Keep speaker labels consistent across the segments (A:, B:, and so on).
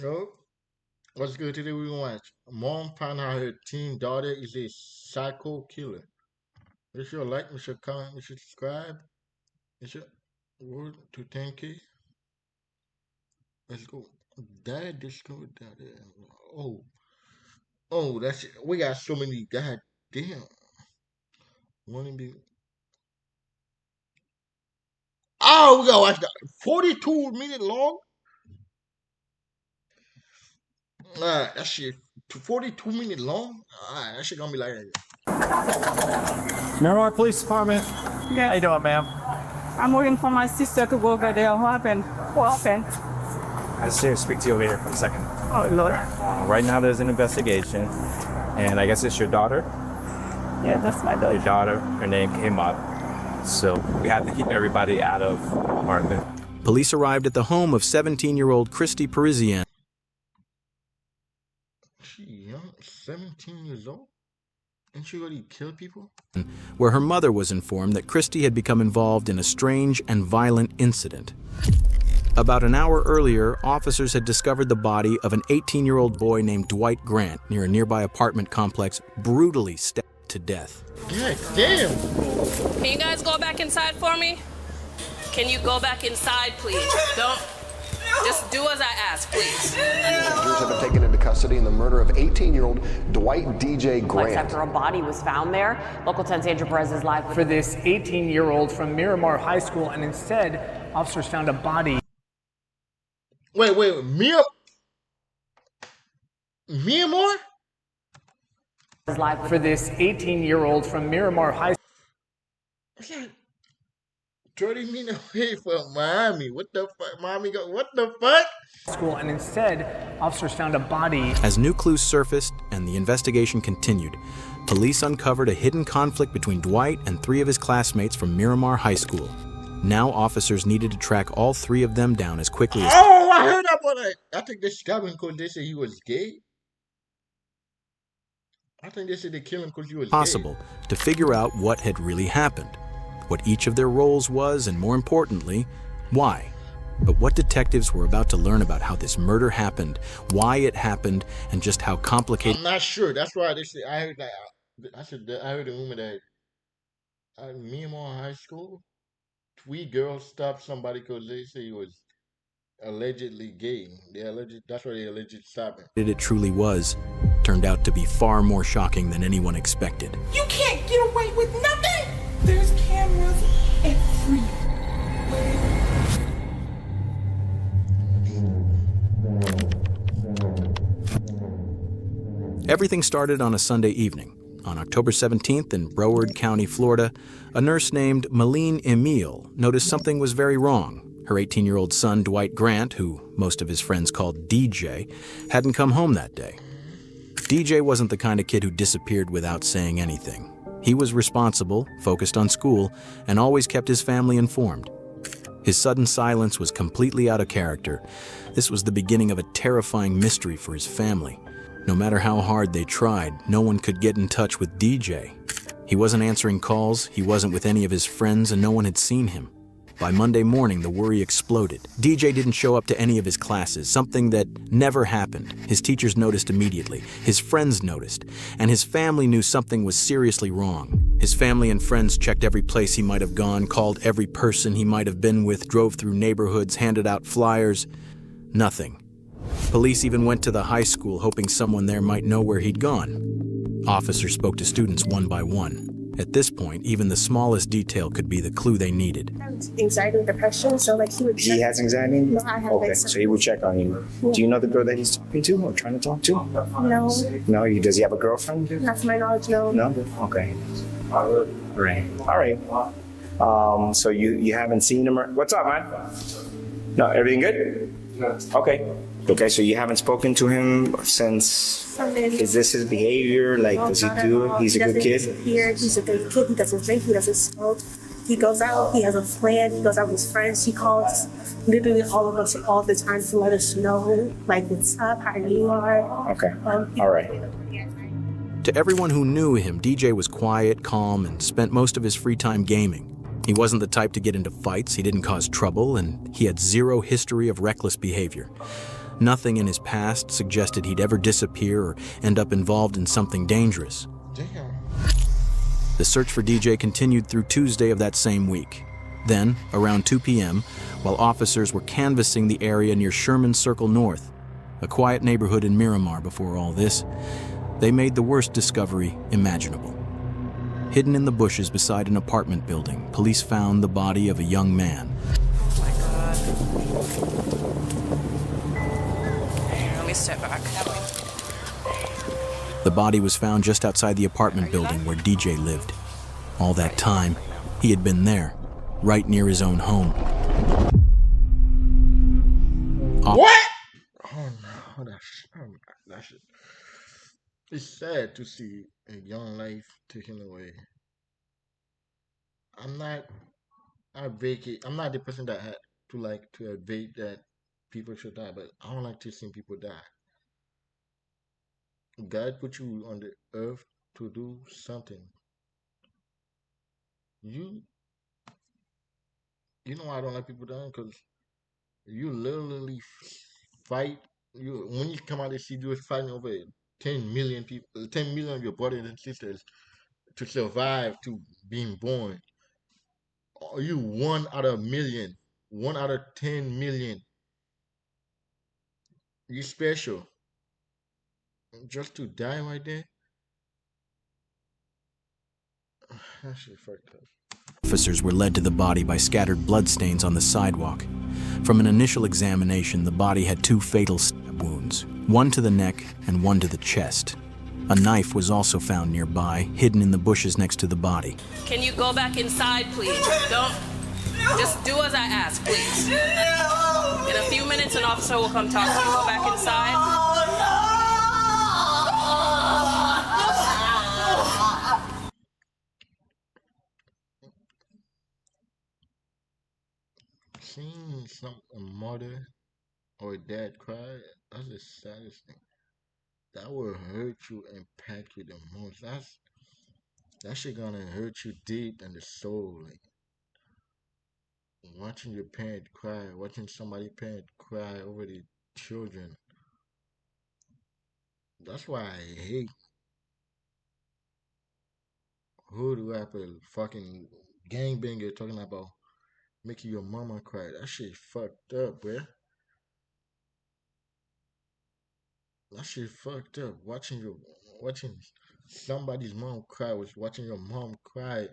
A: Yo, what's good today? We gonna watch. Mom found out her teen daughter is a psycho killer. Make sure like, make sure comment, make sure subscribe. Make sure word to 10K. Let's go. Dad discovered that. Oh, oh, that's we got so many. God damn. Wanna be? Oh, we gotta watch that. 42 minute long. That shit. 42 minute long. That shit gonna be like.
B: Miramar Police Department.
C: Yes.
B: How you doing, ma'am?
C: I'm waiting for my sister to go over there. What happened? What happened?
B: I just here to speak to you over here for a second.
C: Oh, Lord.
B: Right now, there's an investigation, and I guess it's your daughter.
C: Yeah, that's my
B: Your
C: daughter.
B: daughter, her name came up, so we have to keep everybody out of the apartment.
D: Police arrived at the home of 17-year-old Christy Parisian.
A: She young, 17 years old, and she already killed people.
D: Where her mother was informed that Christy had become involved in a strange and violent incident. About an hour earlier, officers had discovered the body of an 18-year-old boy named Dwight Grant near a nearby apartment complex, brutally stabbed to death.
A: God damn.
E: Can you guys go back inside for me? Can you go back inside, please? Don't. Just do as I ask, please.
F: Passengers have been taken into custody in the murder of 18-year-old Dwight DJ Grant.
G: After a body was found there, Local 10's Andrew Perez is live
H: for this 18-year-old from Miramar High School, and instead, officers found a body.
A: Wait, Myanmar?
G: is live
H: For this 18-year-old from Miramar High
A: It's like 30 minutes away from Miami. What the fuck? Miami go, what the fuck?
H: School, and instead, officers found a body.
D: As new clues surfaced and the investigation continued, police uncovered a hidden conflict between Dwight and 3 of his classmates from Miramar High School. Now officers needed to track all 3 of them down as quickly as
A: Oh, I heard about that. I think they stabbed him because they said he was gay. I think they said they killed him because he was
D: possible to figure out what had really happened, what each of their roles was, and more importantly, why. But what detectives were about to learn about how this murder happened, why it happened, and just how complicated.
A: I'm not sure. That's why they said I heard that. I heard a rumor that at Myanmar High School, 3 girls stopped somebody because they say he was allegedly gay. That's why they allegedly stopped him.
D: It truly was, turned out to be far more shocking than anyone expected.
I: You can't get away with nothing. There's cameras everywhere.
D: Everything started on a Sunday evening. On October 17th in Broward County, Florida, a nurse named Malene Emile noticed something was very wrong. Her 18-year-old son, Dwight Grant, who most of his friends called DJ, hadn't come home that day. DJ wasn't the kind of kid who disappeared without saying anything. He was responsible, focused on school, and always kept his family informed. His sudden silence was completely out of character. This was the beginning of a terrifying mystery for his family. No matter how hard they tried, no one could get in touch with DJ. He wasn't answering calls, he wasn't with any of his friends, and no one had seen him. By Monday morning, the worry exploded. DJ didn't show up to any of his classes, something that never happened. His teachers noticed immediately, his friends noticed, and his family knew something was seriously wrong. His family and friends checked every place he might have gone, called every person he might have been with, drove through neighborhoods, handed out flyers. Nothing. Police even went to the high school hoping someone there might know where he'd gone. Officers spoke to students one by one. At this point, even the smallest detail could be the clue they needed.
J: Anxiety and depression, so like he would check.
K: He has anxiety?
J: No, I have
K: okay,
J: anxiety.
K: so he would check on you.
J: Yeah.
K: Do you know the girl that he's talking to or trying to talk to?
J: No,
K: No, does he have a girlfriend?
J: not to my knowledge, no.
K: No? Okay. Right. All right. So you haven't seen him? What's up, man? No, everything good? Okay. Okay, so you haven't spoken to him since. Is this his behavior? Like, does he do it? He's a good kid?
J: He's a good kid. He doesn't drink. He doesn't smoke. He goes out. He has a plan. He goes out with his friends. He calls literally all of us all the time to let us know, like, what's up, how you are.
K: Okay. All right.
D: To everyone who knew him, DJ was quiet, calm, and spent most of his free time gaming. He wasn't the type to get into fights, he didn't cause trouble, and he had zero history of reckless behavior. Nothing in his past suggested he'd ever disappear or end up involved in something dangerous.
A: Damn.
D: The search for DJ continued through Tuesday of that same week. Then, around 2 p.m., while officers were canvassing the area near Sherman Circle North, a quiet neighborhood in Miramar before all this, they made the worst discovery imaginable. Hidden in the bushes beside an apartment building, police found the body of a young man.
E: Oh my God. Let me step back.
D: The body was found just outside the apartment building where DJ lived. All that time, he had been there, right near his own home.
A: What? Oh no, that's it. It's sad to see a young life taken away. I'm not the person that had to advocate that people should die, but I don't like to see people die. God put you on the earth to do something. You know why I don't like people dying? Because you literally fight. When you come out and see you fighting over 10 million people, 10 million of your brothers and sisters to survive to being born. Are you 1 out of a million? 1 out of 10 million. You special. Just to die right there? That shit fucked up.
D: Officers were led to the body by scattered bloodstains on the sidewalk. From an initial examination, the body had 2 fatal stab wounds, one to the neck and one to the chest. A knife was also found nearby, hidden in the bushes next to the body.
E: Can you go back inside, please? Don't. Just do as I ask, please. In a few minutes, an officer will come talk to you. Go back inside.
A: Seeing a mother or a dad cry, that's the saddest thing. That will hurt you and impact you the most. That shit gonna hurt you deep in the soul. Like watching your parent cry, watching somebody's parent cry over the children. That's why I hate hood rapper, fucking gangbanger talking about making your mama cry. That shit fucked up, bruh. That shit fucked up. Watching somebody's mom cry was watching your mom cry.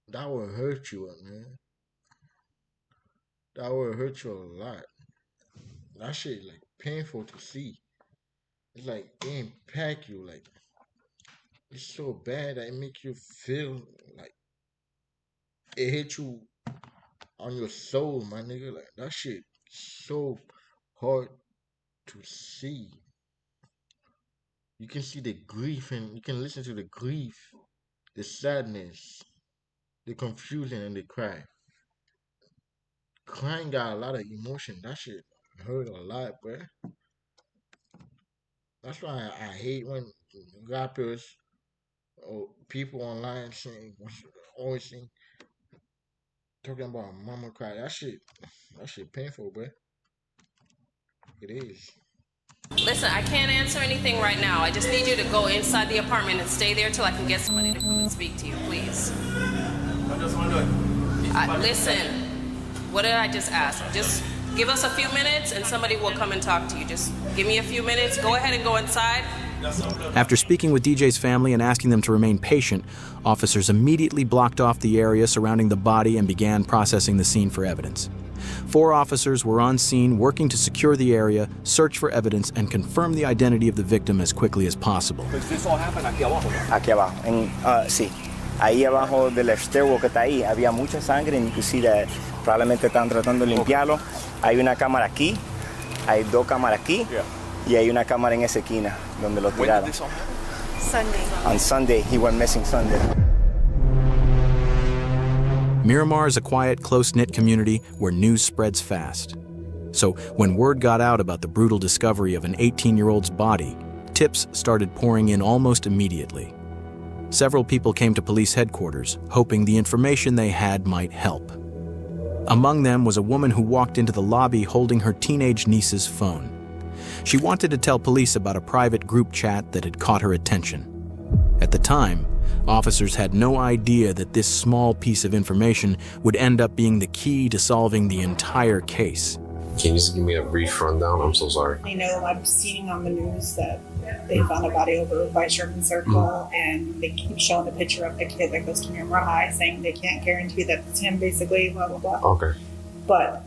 A: That will hurt you, man. That will hurt you a lot. That shit like painful to see. It's like it impact you, like it's so bad that it make you feel like it hit you on your soul, my nigga. Like that shit so hard to see. You can see the grief and you can listen to the grief, the sadness, the confusion and the cry. Crying got a lot of emotion. That shit hurt a lot, bruh. That's why I hate when rappers or people online always saying talking about mama cry. That shit painful, bruh. It is.
E: Listen, I can't answer anything right now. I just need you to go inside the apartment and stay there till I can get somebody to come and speak to you, please.
B: I just want to
E: listen, what did I just ask? Just give us a few minutes and somebody will come and talk to you. Just give me a few minutes. Go ahead and go inside.
D: After speaking with DJ's family and asking them to remain patient, officers immediately blocked off the area surrounding the body and began processing the scene for evidence. 4 officers were on scene working to secure the area, search for evidence, and confirm the identity of the victim as quickly as possible.
K: Pues eso happened aquí abajo. Aquí abajo, sí. Ahí abajo del stairwell que está ahí había mucha sangre, and you can see that probablemente están tratando de limpiarlo. Hay una cámara aquí, hay 2 cámaras aquí, y hay una cámara en esa esquina donde lo tiraron.
J: Sunday.
K: On Sunday, he went missing Sunday.
D: Miramar is a quiet, close-knit community where news spreads fast. So when word got out about the brutal discovery of an 18-year-old's body, tips started pouring in almost immediately. Several people came to police headquarters, hoping the information they had might help. Among them was a woman who walked into the lobby holding her teenage niece's phone. She wanted to tell police about a private group chat that had caught her attention. At the time, officers had no idea that this small piece of information would end up being the key to solving the entire case.
L: Can you just give me a brief rundown? I'm so sorry.
M: I know I'm seeing on the news that they found a body over by Sherman Circle, and they keep showing the picture of the kid that goes to Miramar High, saying they can't guarantee that it's him, basically, blah, blah, blah.
L: Okay.
M: But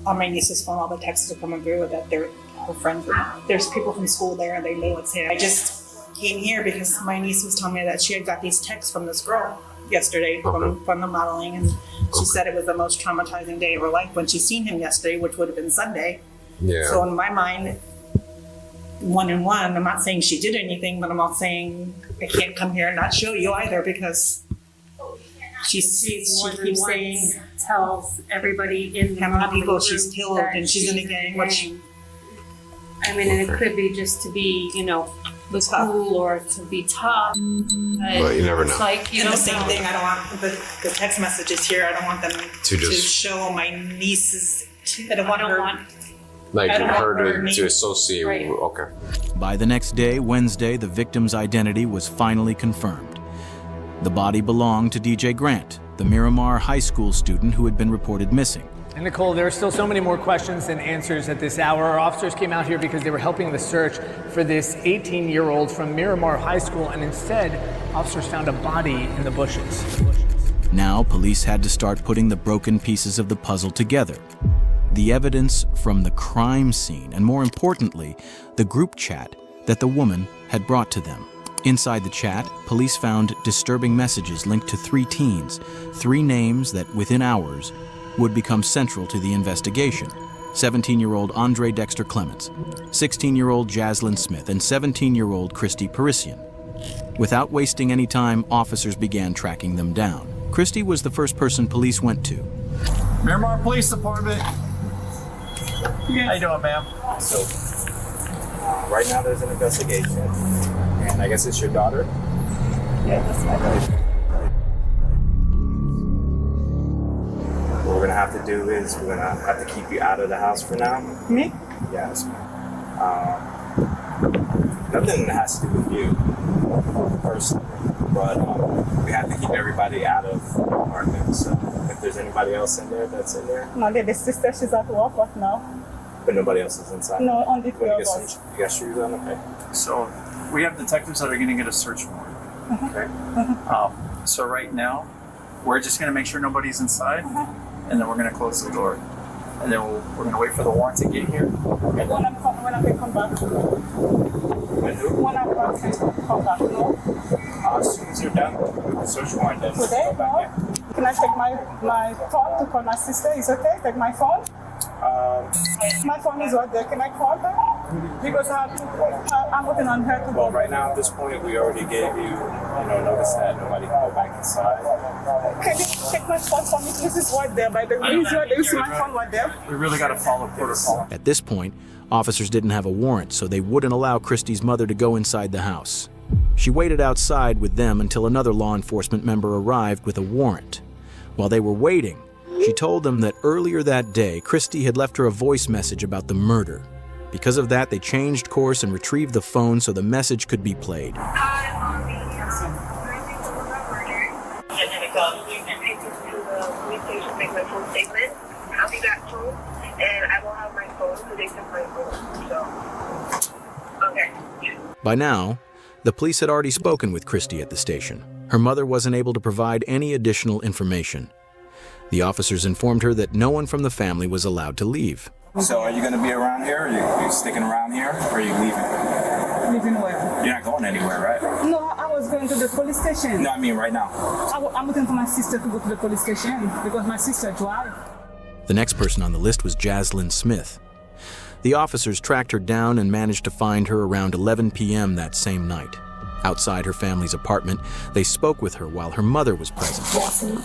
M: on my niece's phone, all the texts are coming through that they're her friends. There's people from school there, and they know it's him. I just came here because my niece was telling me that she had got these texts from this girl yesterday from the modeling, and she said it was the most traumatizing day of her life when she seen him yesterday, which would have been Sunday.
L: Yeah.
M: So in my mind, 1 and 1, I'm not saying she did anything, but I'm not saying I can't come here and not show you either, because she keeps saying,
N: tells everybody in the
M: how many people she's killed and she's in a gang.
N: I mean, and it could be just to be, was cool or to be tough.
L: But you never know.
N: It's like,
M: the same thing, I don't want the text messages here, I don't want them to show my nieces. I don't want her.
L: Like her to associate with, okay.
D: By the next day, Wednesday, the victim's identity was finally confirmed. The body belonged to DJ Grant, the Miramar High School student who had been reported missing.
H: And Nicole, there are still so many more questions than answers at this hour. Our officers came out here because they were helping the search for this 18-year-old from Miramar High School, and instead, officers found a body in the bushes.
D: Now, police had to start putting the broken pieces of the puzzle together. The evidence from the crime scene, and more importantly, the group chat that the woman had brought to them. Inside the chat, police found disturbing messages linked to 3 teens, 3 names that within hours would become central to the investigation: 17-year-old Andre Dexter Clements, 16-year-old Jaslyn Smith, and 17-year-old Christy Parisian. Without wasting any time, officers began tracking them down. Christy was the first person police went to.
O: Miramar Police Department. How you doing, ma'am?
K: So, right now there's an investigation, and I guess it's your daughter?
N: Yeah, that's my daughter.
K: What we're gonna have to do is we're gonna have to keep you out of the house for now.
N: Me?
K: Yes. Nothing that has to do with you personally, but we have to keep everybody out of the apartment. So if there's anybody else in there that's in there.
C: No, the sister, she's at work right now.
K: But nobody else is inside?
C: No, only 3 of us.
K: You got shoes on? Okay.
O: So we have detectives that are going to get a search warrant. Okay. So right now, we're just going to make sure nobody's inside, and then we're going to close the door. And then we're going to wait for the warrant to get here. And then
C: When I come back.
K: when who?
C: When I come back, no?
K: As soon as you're done with the search warrant, then
C: Today,
K: go back in.
C: no? Can I take my phone to call my sister? Is okay? Take my phone? My phone is right there. Can I call her? Because I'm working on her to
K: Well, right now at this point, we already gave you, notice that nobody can go back inside.
C: Can you take my phone for me? This is right there. By the way, you see my phone right there?
O: we really got to follow protocol.
D: At this point, officers didn't have a warrant, so they wouldn't allow Christy's mother to go inside the house. She waited outside with them until another law enforcement member arrived with a warrant. While they were waiting, she told them that earlier that day, Christy had left her a voice message about the murder. Because of that, they changed course and retrieved the phone so the message could be played.
P: I'll be back soon, and I will have my phone so they can play phone. So, okay.
D: By now, the police had already spoken with Christy at the station. Her mother wasn't able to provide any additional information. The officers informed her that no one from the family was allowed to leave.
K: So are you going to be around here? Are you sticking around here? Or are you leaving?
C: Leaving where?
K: You're not going anywhere, right?
C: No, I was going to the police station.
K: No, I mean right now.
C: I'm looking for my sister to go to the police station because my sister drives.
D: The next person on the list was Jaslyn Smith. The officers tracked her down and managed to find her around 11 p.m. that same night. Outside her family's apartment, they spoke with her while her mother was present.
Q: Jaslyn,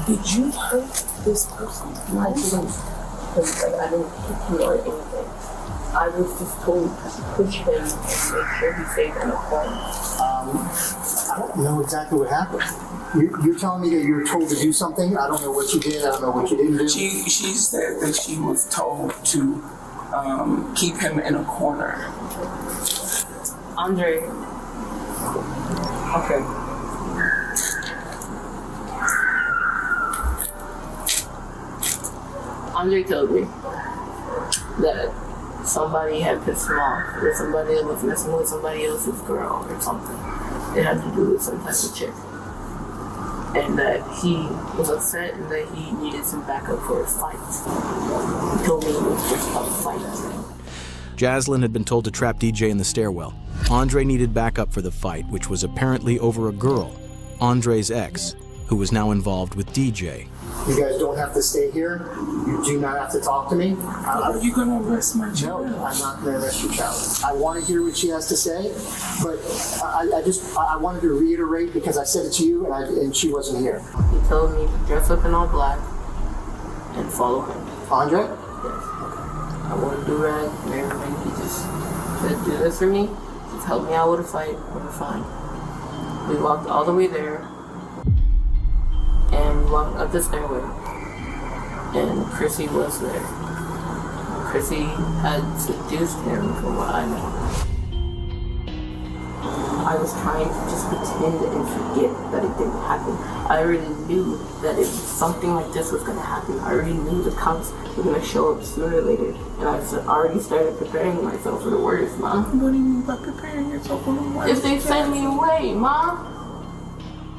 Q: did you hurt this person? No, I didn't. I didn't hit you or anything. I was just told to push him and make sure he stayed on the phone.
R: I don't know exactly what happened. You're telling me that you were told to do something? I don't know what you did. I don't know what you didn't do.
Q: She said that she was told to keep him in a corner.
N: Andre.
Q: Okay.
N: Andre told me that somebody had pissed him off, or somebody was messing with somebody else's girl or something. It had to do with some type of chick. And that he was upset and that he needed some backup for his fight. He told me it was just a fight.
D: Jaslyn had been told to trap DJ in the stairwell. Andre needed backup for the fight, which was apparently over a girl, Andre's ex, who was now involved with DJ.
R: You guys don't have to stay here. You do not have to talk to me.
Q: Are you going to arrest my child?
R: No, I'm not going to arrest your child. I want to hear what she has to say, but I wanted to reiterate because I said it to you and she wasn't here.
N: He told me to dress up in all black and follow him.
R: Andre?
N: Yes. I want to do rag and everything. He just said, do this for me. Just help me out with a fight. We're fine. We walked all the way there and walked up the stairway. And Chrissy was there. Chrissy had seduced him from what I know. I was trying to just pretend and forget that it didn't happen. I already knew that if something like this was going to happen, I already knew the cops were going to show up sooner or later. And I already started preparing myself for the worst, Ma.
Q: What do you mean by preparing yourself for the worst?
N: If they send me away, Ma.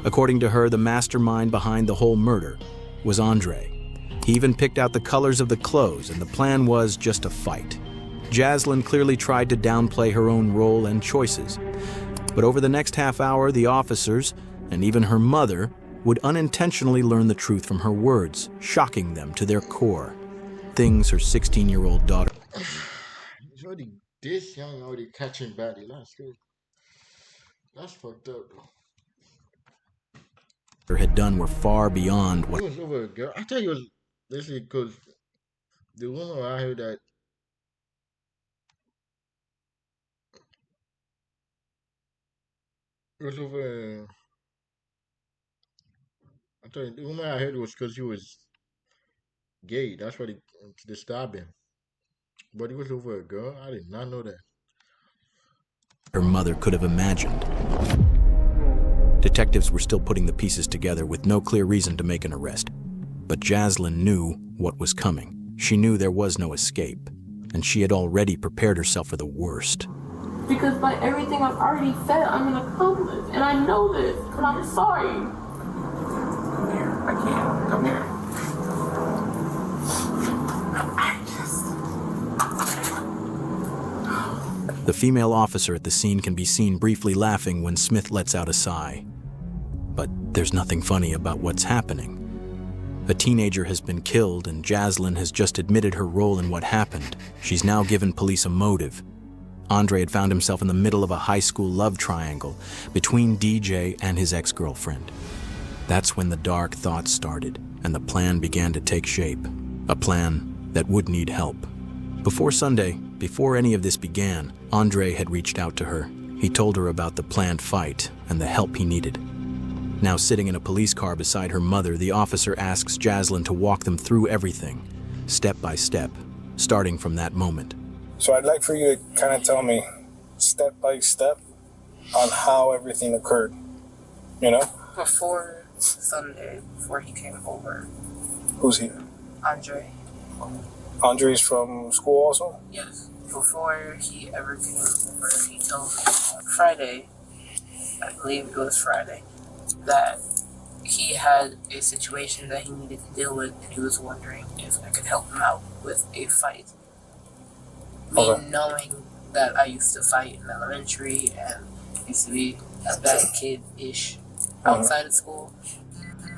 D: According to her, the mastermind behind the whole murder was Andre. He even picked out the colors of the clothes, and the plan was just a fight. Jaslyn clearly tried to downplay her own role and choices. But over the next half hour, the officers, and even her mother, would unintentionally learn the truth from her words, shocking them to their core. Things her 16-year-old daughter...
A: He's already this young, already catching body. That's fucked up, bro.
D: ...had done were far beyond what...
A: It was over a girl. I tell you, it was basically because the woman I heard that it was over. I tell you, the woman I heard was because he was gay. That's why they stabbed him. But it was over a girl. I did not know that.
D: Her mother could have imagined. Detectives were still putting the pieces together with no clear reason to make an arrest. But Jaslyn knew what was coming. She knew there was no escape, and she had already prepared herself for the worst.
N: Because by everything I've already said, I'm an accomplice, and I know this, but I'm sorry.
Q: Come here. I can't. Come here.
D: The female officer at the scene can be seen briefly laughing when Smith lets out a sigh. But there's nothing funny about what's happening. A teenager has been killed, and Jaslyn has just admitted her role in what happened. She's now given police a motive. Andre had found himself in the middle of a high school love triangle between DJ and his ex-girlfriend. That's when the dark thoughts started, and the plan began to take shape. A plan that would need help. Before Sunday, before any of this began, Andre had reached out to her. He told her about the planned fight and the help he needed. Now sitting in a police car beside her mother, the officer asks Jaslyn to walk them through everything, step by step, starting from that moment.
S: So I'd like for you to kind of tell me, step by step, on how everything occurred, you know?
N: Before Sunday, before he came over.
S: Who's here?
N: Andre.
S: Andre's from school also?
N: Yes. Before he ever came over, he told me on Friday, I believe it was Friday, that he had a situation that he needed to deal with, and he was wondering if I could help him out with a fight. Me knowing that I used to fight in elementary and used to be a bad kid-ish outside of school,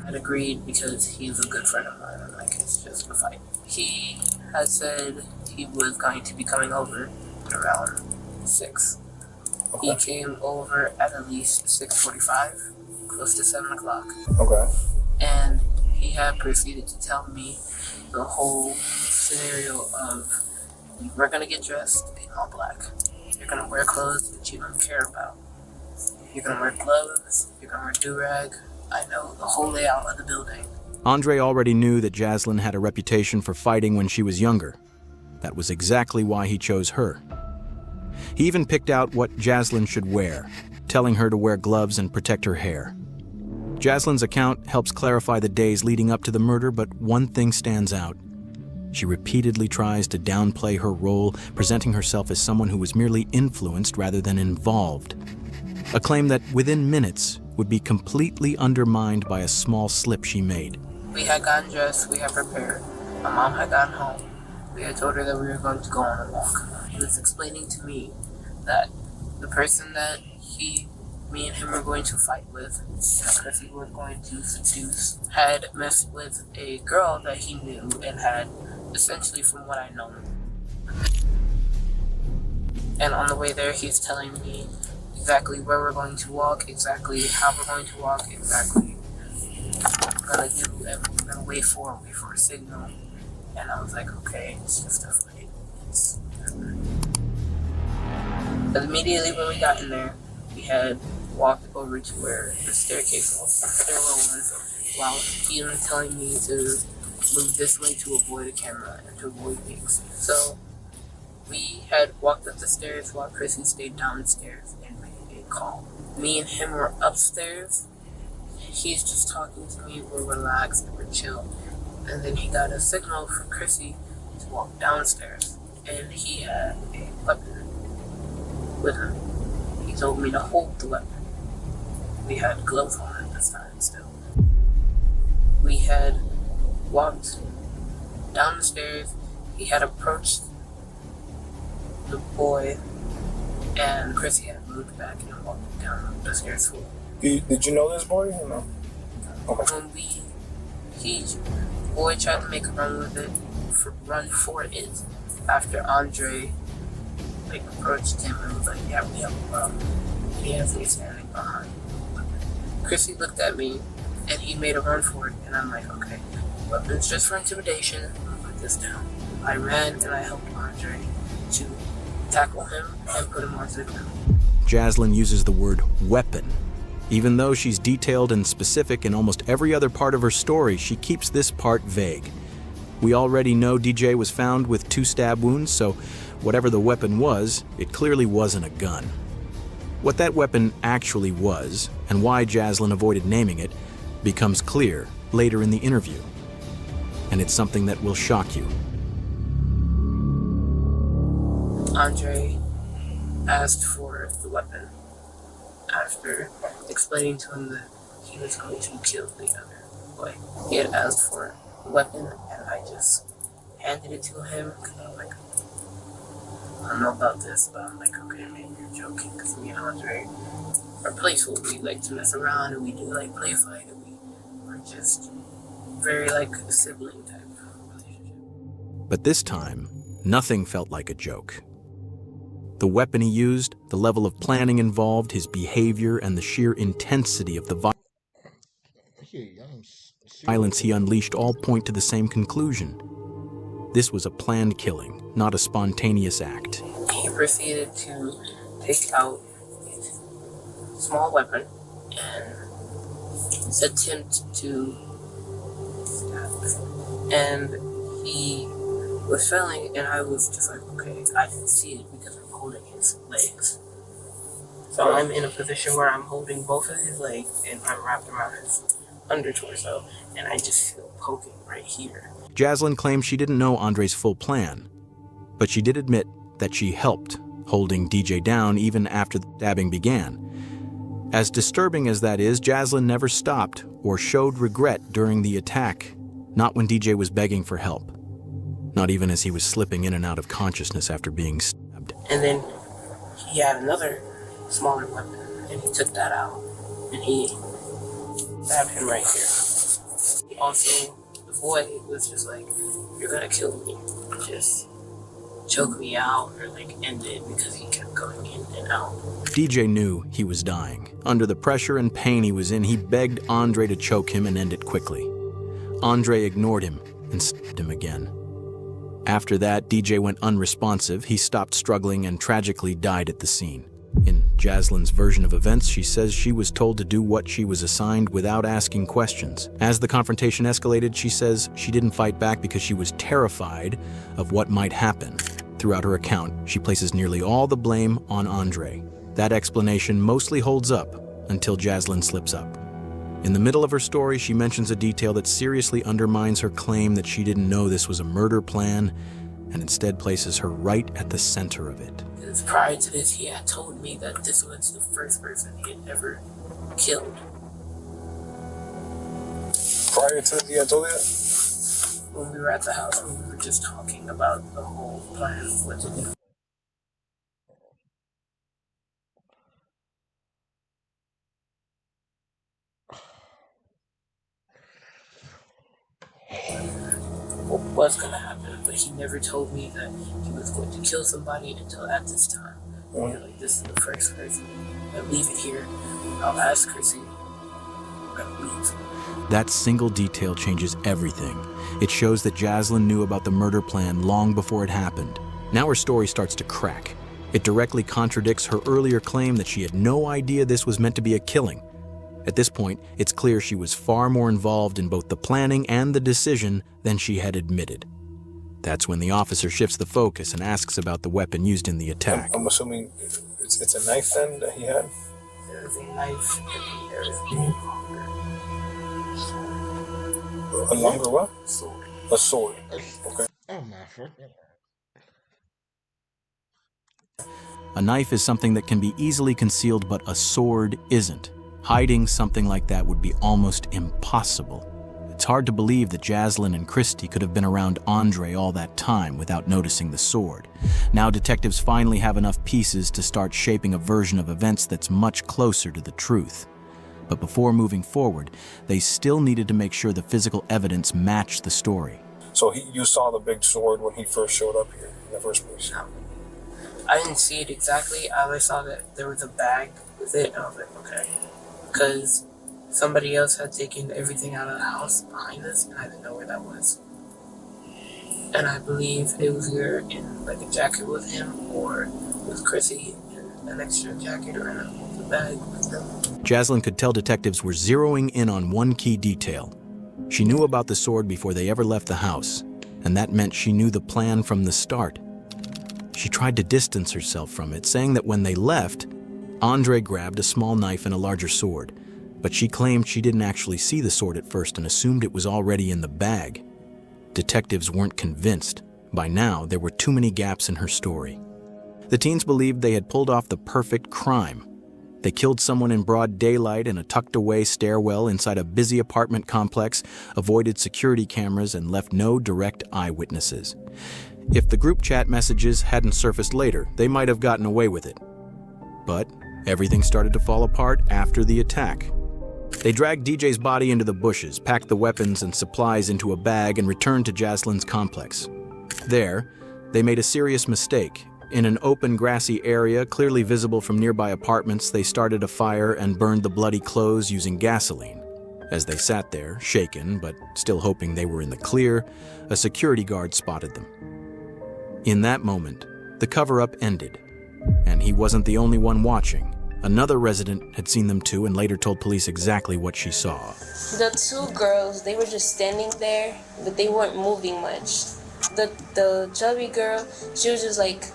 N: I'd agreed because he was a good friend of mine, and like, it's just a fight. He had said he was going to be coming over at around 6. He came over at least 6:45, close to 7 o'clock.
S: Okay.
N: And he had proceeded to tell me the whole scenario of, we're gonna get dressed in all black. You're gonna wear clothes that you don't care about. You're gonna wear gloves, you're gonna wear do-rag, I know the whole layout of the building.
D: Andre already knew that Jaslyn had a reputation for fighting when she was younger. That was exactly why he chose her. He even picked out what Jaslyn should wear, telling her to wear gloves and protect her hair. Jaslyn's account helps clarify the days leading up to the murder, but one thing stands out. She repeatedly tries to downplay her role, presenting herself as someone who was merely influenced rather than involved. A claim that within minutes would be completely undermined by a small slip she made.
N: We had gotten dressed, we had prepared. My mom had gotten home. We had told her that we were going to go on a walk. He was explaining to me that the person that me and him were going to fight with, because he was going to seduce, had messed with a girl that he knew and had, essentially from what I know. And on the way there, he's telling me exactly where we're going to walk, exactly how we're going to walk, exactly what we're going to do, and we're going to wait for a signal. And I was like, okay, it's just a fight. But immediately when we got in there, we had walked over to where the stairwell was, while he was telling me to move this way to avoid a camera and to avoid things. So we had walked up the stairs while Chrissy stayed downstairs and made a call. Me and him were upstairs. He's just talking to me. We're relaxed and we're chill. And then he got a signal from Chrissy to walk downstairs. And he had a weapon with him. He told me to hold the weapon. We had gloves on at this time still. We had walked down the stairs. He had approached the boy, and Chrissy had moved back and walked down the stairs.
S: Did you know this boy or no? Okay.
N: When the boy tried to make a run for it after Andre approached him and was like, yeah, we have a problem. And he has me standing behind. Chrissy looked at me and he made a run for it, and I'm like, okay, weapons just for intimidation, I'm gonna put this down. I ran and I helped Andre to tackle him and put him onto the ground.
D: Jaslyn uses the word weapon. Even though she's detailed and specific in almost every other part of her story, she keeps this part vague. We already know DJ was found with 2 stab wounds, so whatever the weapon was, it clearly wasn't a gun. What that weapon actually was, and why Jaslyn avoided naming it, becomes clear later in the interview. And it's something that will shock you.
N: Andre asked for the weapon after explaining to him that he was going to kill the other boy. He had asked for a weapon, and I just handed it to him because I was like, I don't know about this, but I'm like, okay, maybe you're joking, because me and Andre are playful. We like to mess around and we do like play fight, and we're just very like a sibling type of relationship.
D: But this time, nothing felt like a joke. The weapon he used, the level of planning involved, his behavior, and the sheer intensity of the violence he unleashed all point to the same conclusion. This was a planned killing, not a spontaneous act.
N: He proceeded to take out a small weapon and attempt to stab me. And he was failing, and I was just like, okay, I didn't see it because I'm holding his legs. So I'm in a position where I'm holding both of his legs and I'm wrapped around his under torso, and I just feel poking right here.
D: Jaslyn claims she didn't know Andre's full plan, but she did admit that she helped, holding DJ down even after the stabbing began. As disturbing as that is, Jaslyn never stopped or showed regret during the attack, not when DJ was begging for help, not even as he was slipping in and out of consciousness after being stabbed.
N: And then he had another smaller weapon, and he took that out, and he stabbed him right here. Also, the boy was just like, you're gonna kill me. Just choke me out or like end it, because he kept going in and out.
D: DJ knew he was dying. Under the pressure and pain he was in, he begged Andre to choke him and end it quickly. Andre ignored him and stabbed him again. After that, DJ went unresponsive, he stopped struggling and tragically died at the scene. In Jaslyn's version of events, she says she was told to do what she was assigned without asking questions. As the confrontation escalated, she says she didn't fight back because she was terrified of what might happen. Throughout her account, she places nearly all the blame on Andre. That explanation mostly holds up until Jaslyn slips up. In the middle of her story, she mentions a detail that seriously undermines her claim that she didn't know this was a murder plan and instead places her right at the center of it.
N: Because prior to this, he had told me that this was the first person he had ever killed.
S: Prior to this, he had told you that?
N: When we were at the house, when we were just talking about the whole plan of what to do. What was going to happen, but he never told me that he was going to kill somebody until at this time. And like, this is the first person. I leave it here. I'll ask Chrissy. Leave.
D: That single detail changes everything. It shows that Jaslyn knew about the murder plan long before it happened. Now her story starts to crack. It directly contradicts her earlier claim that she had no idea this was meant to be a killing. At this point, it's clear she was far more involved in both the planning and the decision than she had admitted. That's when the officer shifts the focus and asks about the weapon used in the attack.
S: I'm assuming it's a knife then that he had?
N: There is a knife and there is
S: a longer what?
N: Sword.
S: A sword. Okay.
A: Oh my fucking.
D: A knife is something that can be easily concealed, but a sword isn't. Hiding something like that would be almost impossible. It's hard to believe that Jaslyn and Christy could have been around Andre all that time without noticing the sword. Now detectives finally have enough pieces to start shaping a version of events that's much closer to the truth. But before moving forward, they still needed to make sure the physical evidence matched the story.
S: So you saw the big sword when he first showed up here in the first place?
N: No. I didn't see it exactly. I only saw that there was a bag with it, and I was like, okay. Because somebody else had taken everything out of the house behind us, and I didn't know where that was. And I believe it was either in like a jacket with him, or with Chrissy in an extra jacket, or in a bag with them.
D: Jaslyn could tell detectives were zeroing in on one key detail. She knew about the sword before they ever left the house, and that meant she knew the plan from the start. She tried to distance herself from it, saying that when they left, Andre grabbed a small knife and a larger sword, but she claimed she didn't actually see the sword at first and assumed it was already in the bag. Detectives weren't convinced. By now, there were too many gaps in her story. The teens believed they had pulled off the perfect crime. They killed someone in broad daylight in a tucked-away stairwell inside a busy apartment complex, avoided security cameras, and left no direct eyewitnesses. If the group chat messages hadn't surfaced later, they might have gotten away with it. But everything started to fall apart after the attack. They dragged DJ's body into the bushes, packed the weapons and supplies into a bag, and returned to Jaslyn's complex. There, they made a serious mistake. In an open, grassy area, clearly visible from nearby apartments, they started a fire and burned the bloody clothes using gasoline. As they sat there, shaken, but still hoping they were in the clear, a security guard spotted them. In that moment, the cover-up ended, and he wasn't the only one watching. Another resident had seen them too and later told police exactly what she saw.
E: The two girls, they were just standing there, but they weren't moving much. The chubby girl, she was just like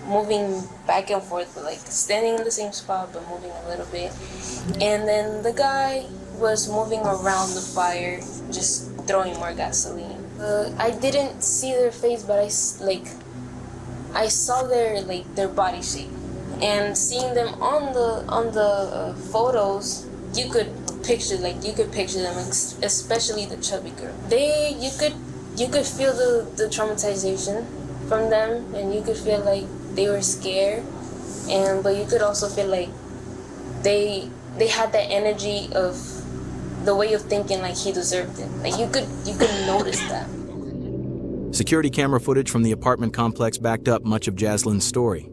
E: moving back and forth, but like standing in the same spot but moving a little bit. And then the guy was moving around the fire, just throwing more gasoline. I didn't see their face, but I saw their body shape. And seeing them on the photos, you could picture them, especially the chubby girl. You could feel the traumatization from them, and you could feel like they were scared, but you could also feel like they had that energy of the way of thinking like he deserved it. Like you could notice that.
D: Security camera footage from the apartment complex backed up much of Jaslyn's story.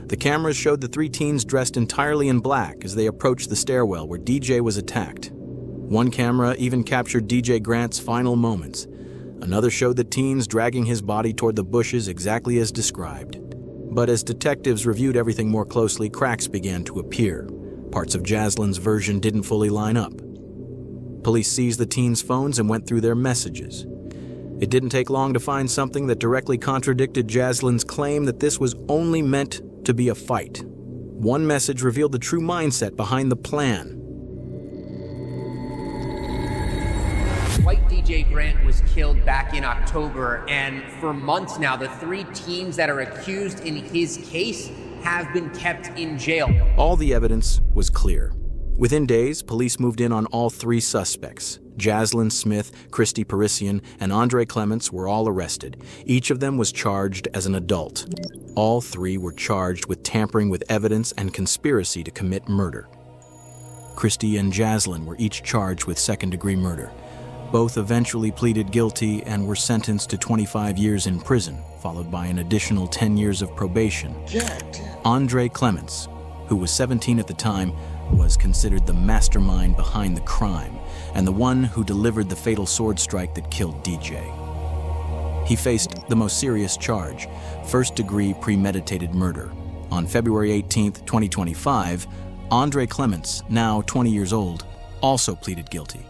D: The cameras showed the three teens dressed entirely in black as they approached the stairwell where DJ was attacked. One camera even captured DJ Grant's final moments. Another showed the teens dragging his body toward the bushes exactly as described. But as detectives reviewed everything more closely, cracks began to appear. Parts of Jaslyn's version didn't fully line up. Police seized the teens' phones and went through their messages. It didn't take long to find something that directly contradicted Jaslyn's claim that this was only meant to be a fight. One message revealed the true mindset behind the plan.
T: White DJ Grant was killed back in October, and for months now, the 3 teens that are accused in his case have been kept in jail.
D: All the evidence was clear. Within days, police moved in on all 3 suspects. Jaslyn Smith, Christy Parisian, and Andre Clements were all arrested. Each of them was charged as an adult. All 3 were charged with tampering with evidence and conspiracy to commit murder. Christy and Jaslyn were each charged with second-degree murder. Both eventually pleaded guilty and were sentenced to 25 years in prison, followed by an additional 10 years of probation. Andre Clements, who was 17 at the time, was considered the mastermind behind the crime and the one who delivered the fatal sword strike that killed DJ. He faced the most serious charge, first-degree premeditated murder. On February 18, 2025, Andre Clements, now 20 years old, also pleaded guilty.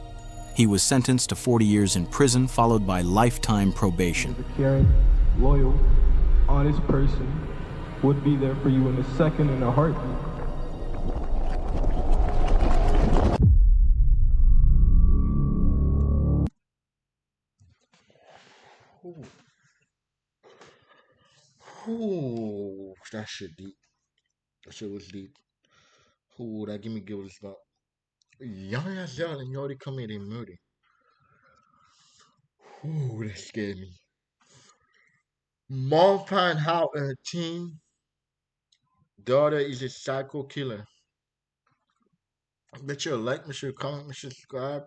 D: He was sentenced to 40 years in prison, followed by lifetime probation.
U: A caring, loyal, honest person would be there for you in a second and a heartbeat.
A: Ooh, that shit deep. That shit was deep. Ooh, that give me gills about. Young as y'all and you already committed murder. Ooh, that scared me. Mom find out her teen daughter is a psycho killer. Bet you like, make sure you comment, make sure you subscribe.